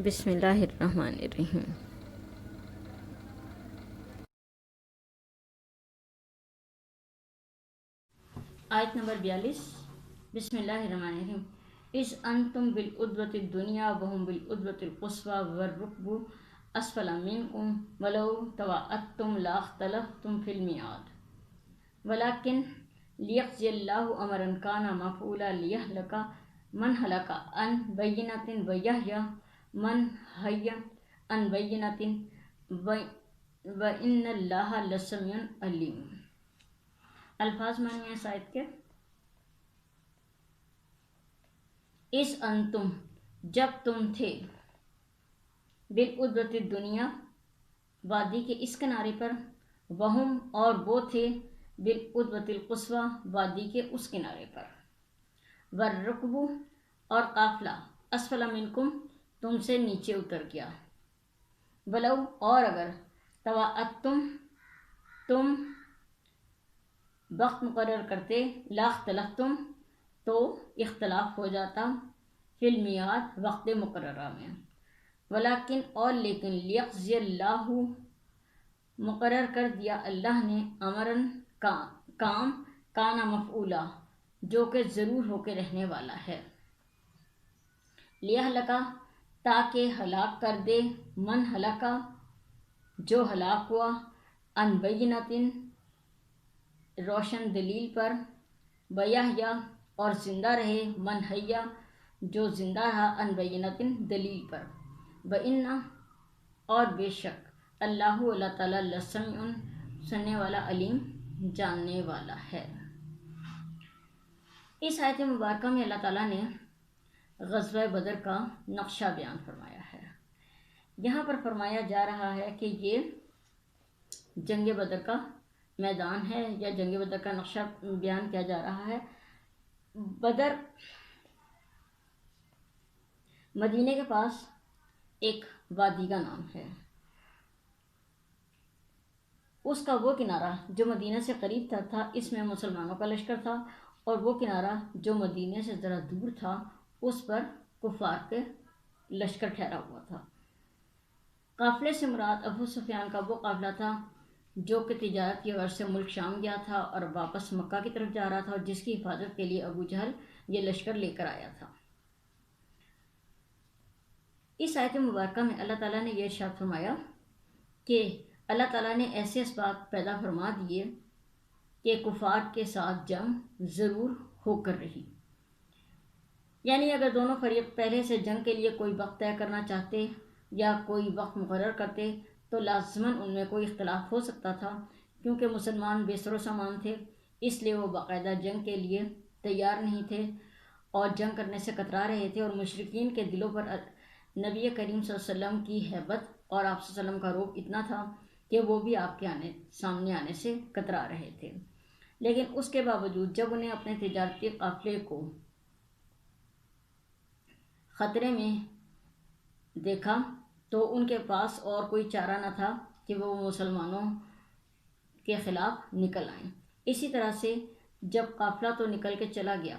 بسم اللہ الرحمن الرحیم۔ آیت نمبر 42۔ بسم اللہ الرحمن الرحیم۔ اذ انتم بالعدوۃ الدنیا وهم بالعدوۃ القصویٰ والرکب اسفل منکم ولو تواعدتم لاختلفتم فی المیعاد ولکن لیقضی اللہ امرا کان مفعولا لیہلک من ہلک عن بینۃ ویحیی من حی عن بینۃ وان اللہ لسمیع علیم۔ الفاظ معنی ہیں آیت کے۔ اس انتم جب تم تھے، بالعدوۃ الدنیا وادی کے اس کنارے پر، وہم اور وہ تھے، بالعدوۃ القصویٰ وادی کے اس کنارے پر، والرکب اور قافلہ، اسفل منکم تم سے نیچے اتر گیا، ولو اور اگر، تواعدتم تم وقت مقرر کرتے، لاختلفتم تو اختلاف ہو جاتا، فی المیعاد وقت مقررہ میں، ولیکن اور لیکن، لیقضی اللہ مقرر کر دیا اللہ نے، امرن کام، کانا مفعولا جو کہ ضرور ہو کے رہنے والا ہے، لیہلکا تاکہ ہلاک کر دے، من ہلکا جو ہلاک ہوا، عن بینۃ روشن دلیل پر، ویحیی اور زندہ رہے، من حی جو زندہ رہا، عن بینۃ دلیل پر، وان اور بے شک، اللہ تعالیٰ لسمیع سننے والا، علیم جاننے والا ہے۔ اس آیت مبارکہ میں اللہ تعالیٰ نے غزوہ بدر کا نقشہ بیان فرمایا ہے۔ یہاں پر فرمایا جا رہا ہے کہ یہ جنگ بدر کا میدان ہے، یا جنگ بدر کا نقشہ بیان کیا جا رہا ہے۔ بدر مدینے کے پاس ایک وادی کا نام ہے، اس کا وہ کنارہ جو مدینہ سے قریب تھا، اس میں مسلمانوں کا لشکر تھا، اور وہ کنارہ جو مدینے سے ذرا دور تھا، اس پر کفار کے لشکر ٹھہرا ہوا تھا۔ قافلے سے مراد ابو سفیان کا وہ قافلہ تھا جو کہ تجارت کی غرض سے ملک شام گیا تھا اور واپس مکہ کی طرف جا رہا تھا، اور جس کی حفاظت کے لیے ابو جہل یہ لشکر لے کر آیا تھا۔ اس آیت مبارکہ میں اللہ تعالیٰ نے یہ ارشاد فرمایا کہ اللہ تعالیٰ نے ایسے اسباب پیدا فرما دیے کہ کفار کے ساتھ جنگ ضرور ہو کر رہی، یعنی اگر دونوں فریق پہلے سے جنگ کے لیے کوئی وقت طے کرنا چاہتے یا کوئی وقت مقرر کرتے تو لازماً ان میں کوئی اختلاف ہو سکتا تھا، کیونکہ مسلمان بے سر و سامان تھے، اس لیے وہ باقاعدہ جنگ کے لیے تیار نہیں تھے اور جنگ کرنے سے کترا رہے تھے، اور مشرکین کے دلوں پر نبی کریم صلی اللہ علیہ وسلم کی ہیبت اور آپ صلی اللہ علیہ وسلم کا رعب اتنا تھا کہ وہ بھی آپ کے سامنے آنے سے کترا رہے تھے۔ لیکن اس کے باوجود جب انہیں اپنے تجارتی قافلے کو خطرے میں دیکھا تو ان کے پاس اور کوئی چارہ نہ تھا کہ وہ مسلمانوں کے خلاف نکل آئیں۔ اسی طرح سے جب قافلہ تو نکل کے چلا گیا،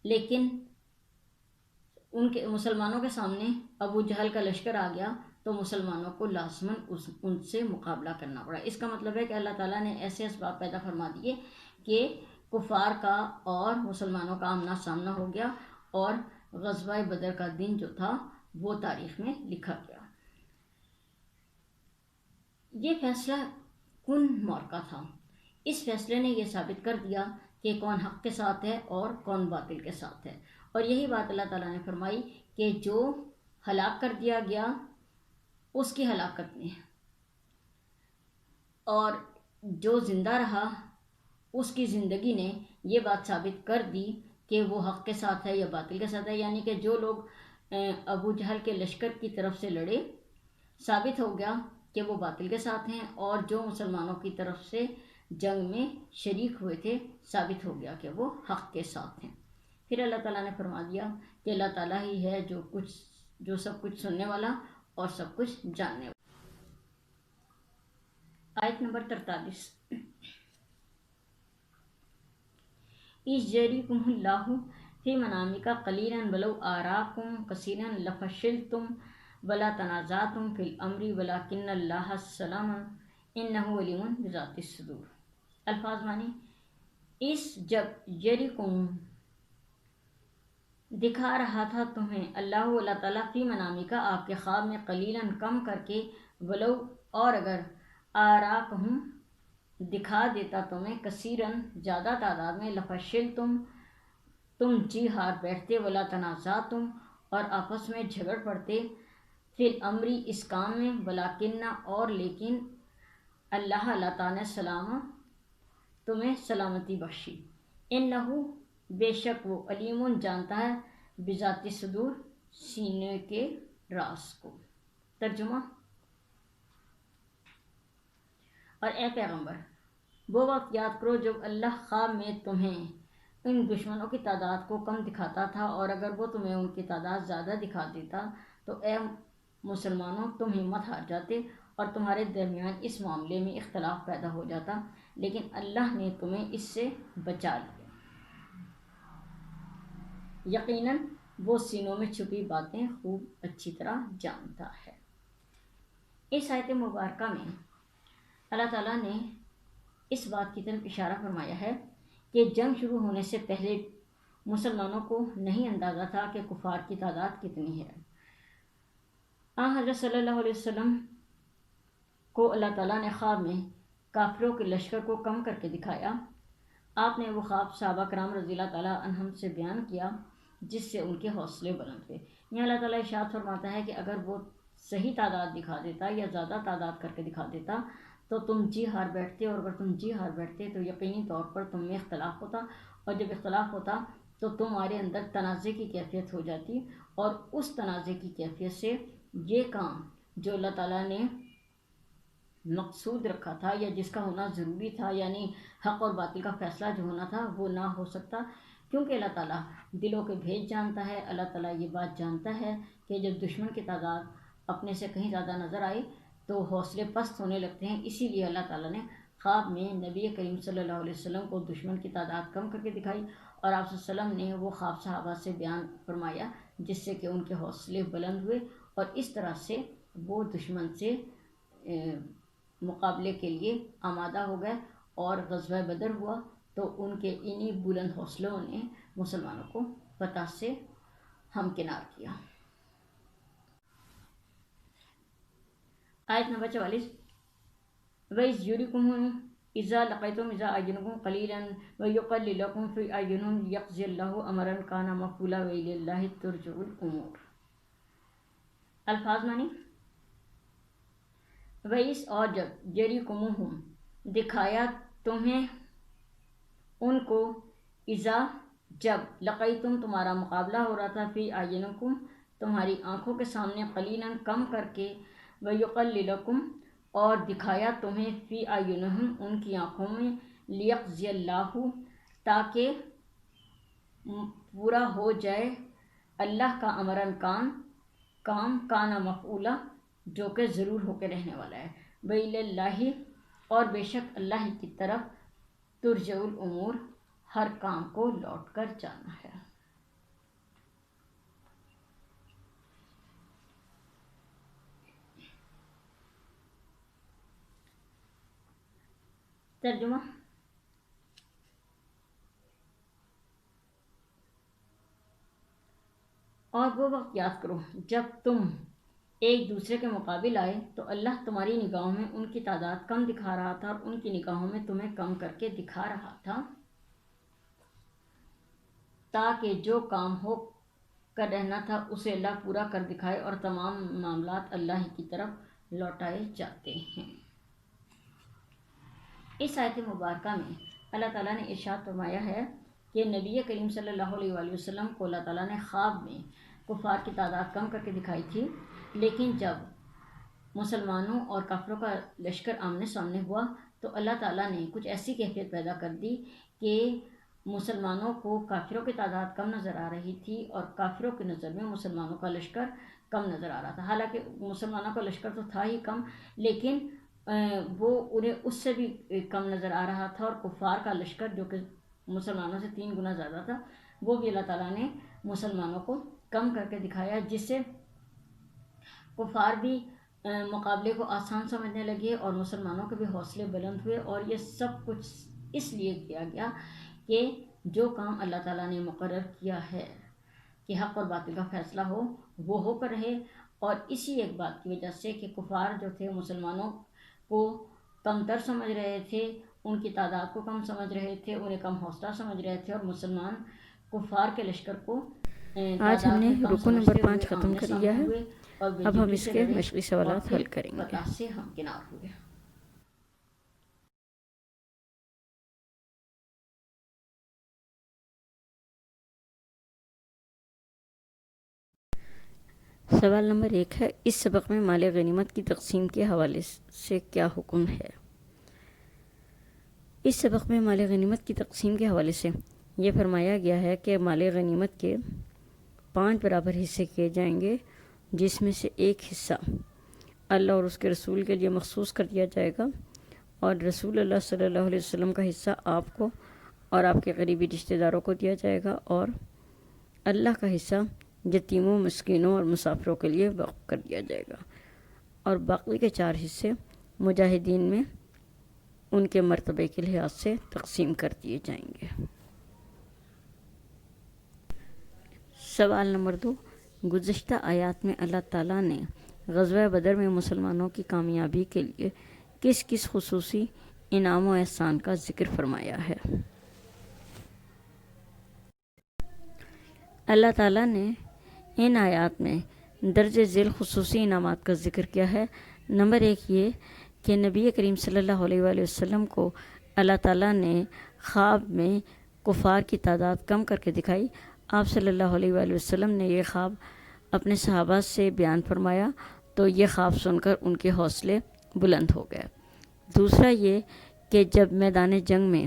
لیکن ان کے مسلمانوں کے سامنے ابو جہل کا لشکر آ گیا تو مسلمانوں کو لازماً ان سے مقابلہ کرنا پڑا۔ اس کا مطلب ہے کہ اللہ تعالیٰ نے ایسے اسباب پیدا فرما دیے کہ کفار کا اور مسلمانوں کا آمنا سامنا ہو گیا، اور غزوہ بدر کا دن جو تھا وہ تاریخ میں لکھا گیا۔ یہ فیصلہ کن معرکہ تھا۔ اس فیصلے نے یہ ثابت کر دیا کہ کون حق کے ساتھ ہے اور کون باطل کے ساتھ ہے، اور یہی بات اللہ تعالیٰ نے فرمائی کہ جو ہلاک کر دیا گیا اس کی ہلاکت نے، اور جو زندہ رہا اس کی زندگی نے یہ بات ثابت کر دی کہ وہ حق کے ساتھ ہے یا باطل کے ساتھ ہے، یعنی کہ جو لوگ ابو جہل کے لشکر کی طرف سے لڑے، ثابت ہو گیا کہ وہ باطل کے ساتھ ہیں، اور جو مسلمانوں کی طرف سے جنگ میں شریک ہوئے تھے، ثابت ہو گیا کہ وہ حق کے ساتھ ہیں۔ پھر اللہ تعالیٰ نے فرما دیا کہ اللہ تعالیٰ ہی ہے جو سب کچھ سننے والا اور سب کچھ جاننے والا۔ آیت نمبر 43۔ اِذْ اللہ فی منامک قلیلا ولو آراکم کثیرا لفشلتم ولا تنازعتم فی الامر ولکن اللہ السلام انہ علیم بذات الصدور۔ الفاظ معنی، اس جب یریکم دکھا رہا تھا تمہیں اللہ تعالیٰ فی منامی کا آپ کے خواب میں قلیلاً کم کر کے، ولو اور اگر آراکہم دکھا دیتا تمہیں کثیراً زیادہ تعداد میں، لفشلتم تم جی ہار بیٹھتے، ولا تنازعتم اور آپس میں جھگڑ پڑتے، فی الامر اس کام میں، ولیکن اور لیکن اللہ تعالیٰ نے سلام تمہیں سلامتی بخشی، انہ بے شک وہ علیم جانتا ہے، بذات صدور سینے کے راز کو۔ ترجمہ، اور اے پیغمبر وہ وقت یاد کرو جب اللہ خواب میں تمہیں ان دشمنوں کی تعداد کو کم دکھاتا تھا، اور اگر وہ تمہیں ان کی تعداد زیادہ دکھا دیتا تو اے مسلمانوں تم ہمت ہار جاتے اور تمہارے درمیان اس معاملے میں اختلاف پیدا ہو جاتا، لیکن اللہ نے تمہیں اس سے بچا لیا، یقیناً وہ سینوں میں چھپی باتیں خوب اچھی طرح جانتا ہے۔ اس آیت مبارکہ میں اللہ تعالیٰ نے اس بات کی طرف اشارہ فرمایا ہے کہ جنگ شروع ہونے سے پہلے مسلمانوں کو نہیں اندازہ تھا کہ کفار کی تعداد کتنی ہے۔ حضرت صلی اللہ علیہ وسلم کو اللہ تعالیٰ نے خواب میں کافروں کے لشکر کو کم کر کے دکھایا۔ آپ نے وہ خواب صحابہ کرام رضی اللہ تعالیٰ عنہم سے بیان کیا، جس سے ان کے حوصلے بلند ہوئے۔ یہاں اللہ تعالیٰ ارشاد فرماتا ہے کہ اگر وہ صحیح تعداد دکھا دیتا یا زیادہ تعداد کر کے دکھا دیتا تو تم جی ہار بیٹھتے، اور اگر تم جی ہار بیٹھتے تو یقینی طور پر تم میں اختلاف ہوتا، اور جب اختلاف ہوتا تو تمہارے اندر تنازع کی کیفیت ہو جاتی، اور اس تنازع کی کیفیت سے یہ کام جو اللہ تعالیٰ نے مقصود رکھا تھا یا جس کا ہونا ضروری تھا، یعنی حق اور باطل کا فیصلہ جو ہونا تھا، وہ نہ ہو سکتا، کیونکہ اللہ تعالیٰ دلوں کے بھیج جانتا ہے۔ اللہ تعالیٰ یہ بات جانتا ہے کہ جب دشمن کی تعداد اپنے سے کہیں زیادہ نظر آئے تو حوصلے پست ہونے لگتے ہیں، اسی لیے اللہ تعالیٰ نے خواب میں نبی کریم صلی اللہ علیہ وسلم کو دشمن کی تعداد کم کر کے دکھائی، اور آپ صلی اللہ علیہ وسلم نے وہ خواب صحابہ سے بیان فرمایا، جس سے کہ ان کے حوصلے بلند ہوئے، اور اس طرح سے وہ دشمن سے مقابلے کے لیے آمادہ ہو گئے، اور غزوہ بدر ہوا تو ان کے انہی بلند حوصلوں نے مسلمانوں کو فتح سے ہمکنار کیا۔ آیت نمبر 44، وَإِذْ يُرِيكُمُهُمْ إِذَا لَقِيتُمْ إِذَا أَعْيُنُكُمْ قَلِيلًا وَيُقَلِّلُكُمْ فِي أَعْيُنِهِمْ يَقْضِي اللَّهُ أَمْرًا كَانَ مَفْعُولًا وَإِلَى اللَّهِ تُرْجَعُ الْأُمُورُ۔ الفاظ معنی، وَإِذْ اور جب يُرِيكُمُهُمْ دکھایا تمہیں ان کو، اذا جب لقیتم تمہارا مقابلہ ہو رہا تھا، فی اعینکم تمہاری آنکھوں کے سامنے، قلیلاً کم کر کے، ویقللکم اور دکھایا تمہیں، فی اعینہم ان کی آنکھوں میں، لیقضی اللہ تاکہ پورا ہو جائے اللہ کا امرن کام کانا مفعولا جو کہ ضرور ہو کے رہنے والا ہے، وإلی اللہ اور بے شک اللہ کی طرف، ترجع الامور ہر کام کو لوٹ کر جانا ہے۔ ترجمہ، اور وہ وقت یاد کرو جب تم ایک دوسرے کے مقابل آئے تو اللہ تمہاری نگاہوں میں ان کی تعداد کم دکھا رہا تھا، اور ان کی نگاہوں میں تمہیں کم کر کے دکھا رہا تھا، تاکہ جو کام ہو کر رہنا تھا اسے اللہ پورا کر دکھائے، اور تمام معاملات اللہ کی طرف لوٹائے جاتے ہیں۔ اس آیت مبارکہ میں اللہ تعالیٰ نے ارشاد فرمایا ہے کہ نبی کریم صلی اللہ علیہ وآلہ وسلم کو اللہ تعالیٰ نے خواب میں کفار کی تعداد کم کر کے دکھائی تھی، لیکن جب مسلمانوں اور کافروں کا لشکر آمنے سامنے ہوا تو اللہ تعالیٰ نے کچھ ایسی کیفیت پیدا کر دی کہ مسلمانوں کو کافروں کی تعداد کم نظر آ رہی تھی، اور کافروں کی نظر میں مسلمانوں کا لشکر کم نظر آ رہا تھا۔ حالانکہ مسلمانوں کا لشکر تو تھا ہی کم، لیکن وہ انہیں اس سے بھی کم نظر آ رہا تھا، اور کفار کا لشکر جو کہ مسلمانوں سے 3 گنا زیادہ تھا، وہ بھی اللہ تعالیٰ نے مسلمانوں کو کم کر کے دکھایا، جس سے کفار بھی مقابلے کو آسان سمجھنے لگے اور مسلمانوں کے بھی حوصلے بلند ہوئے، اور یہ سب کچھ اس لیے کیا گیا کہ جو کام اللہ تعالیٰ نے مقرر کیا ہے کہ حق اور باطل کا فیصلہ وہ ہو کر رہے۔ اور اسی ایک بات کی وجہ سے کہ کفار جو تھے مسلمانوں کو کمتر سمجھ رہے تھے، ان کی تعداد کو کم سمجھ رہے تھے، انہیں کم حوصلہ سمجھ رہے تھے، اور مسلمان کفار کے لشکر کو آج ہم نے رکو نمبر 5 ختم کر لیا ہے، اب ہم اس کے مشقی سوالات حل کریں گے۔ سے ہم کنار ہوئے۔ سوال نمبر 1 ہے، اس سبق میں مال غنیمت کی تقسیم کے حوالے سے کیا حکم ہے؟ اس سبق میں مال غنیمت کی تقسیم کے حوالے سے یہ فرمایا گیا ہے کہ مال غنیمت کے 5 برابر حصے کیے جائیں گے، جس میں سے ایک حصہ اللہ اور اس کے رسول کے لیے مخصوص کر دیا جائے گا، اور رسول اللہ صلی اللہ علیہ وسلم کا حصہ آپ کو اور آپ کے قریبی رشتہ داروں کو دیا جائے گا، اور اللہ کا حصہ یتیموں، مسکینوں اور مسافروں کے لیے وقف کر دیا جائے گا، اور باقی کے 4 حصے مجاہدین میں ان کے مرتبے کے لحاظ سے تقسیم کر دیے جائیں گے۔ سوال نمبر 2، گزشتہ آیات میں اللہ تعالیٰ نے غزوہ بدر میں مسلمانوں کی کامیابی کے لیے کس کس خصوصی انعام و احسان کا ذکر فرمایا ہے؟ اللہ تعالیٰ نے ان آیات میں درج ذیل خصوصی انعامات کا ذکر کیا ہے۔ نمبر 1 یہ کہ نبی کریم صلی اللہ علیہ وآلہ وسلم کو اللہ تعالیٰ نے خواب میں کفار کی تعداد کم کر کے دکھائی۔ آپ صلی اللہ علیہ وآلہ وسلم نے یہ خواب اپنے صحابہ سے بیان فرمایا تو یہ خواب سن کر ان کے حوصلے بلند ہو گئے۔ دوسرا یہ کہ جب میدان جنگ میں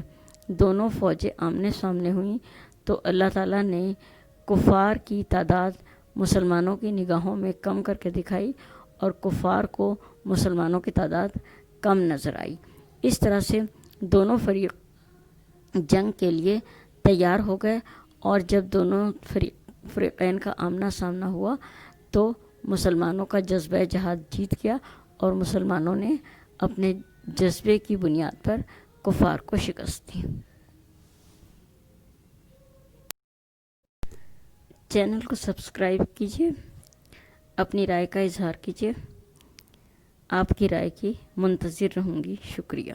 دونوں فوجیں آمنے سامنے ہوئیں تو اللہ تعالیٰ نے کفار کی تعداد مسلمانوں کی نگاہوں میں کم کر کے دکھائی، اور کفار کو مسلمانوں کی تعداد کم نظر آئی۔ اس طرح سے دونوں فریق جنگ کے لیے تیار ہو گئے، اور جب دونوں فریقین کا آمنا سامنا ہوا تو مسلمانوں کا جذبہ جہاد جیت گیا، اور مسلمانوں نے اپنے جذبے کی بنیاد پر کفار کو شکست دی۔ چینل کو سبسکرائب کیجیے، اپنی رائے کا اظہار کیجیے، آپ کی رائے کی منتظر رہوں گی۔ شکریہ۔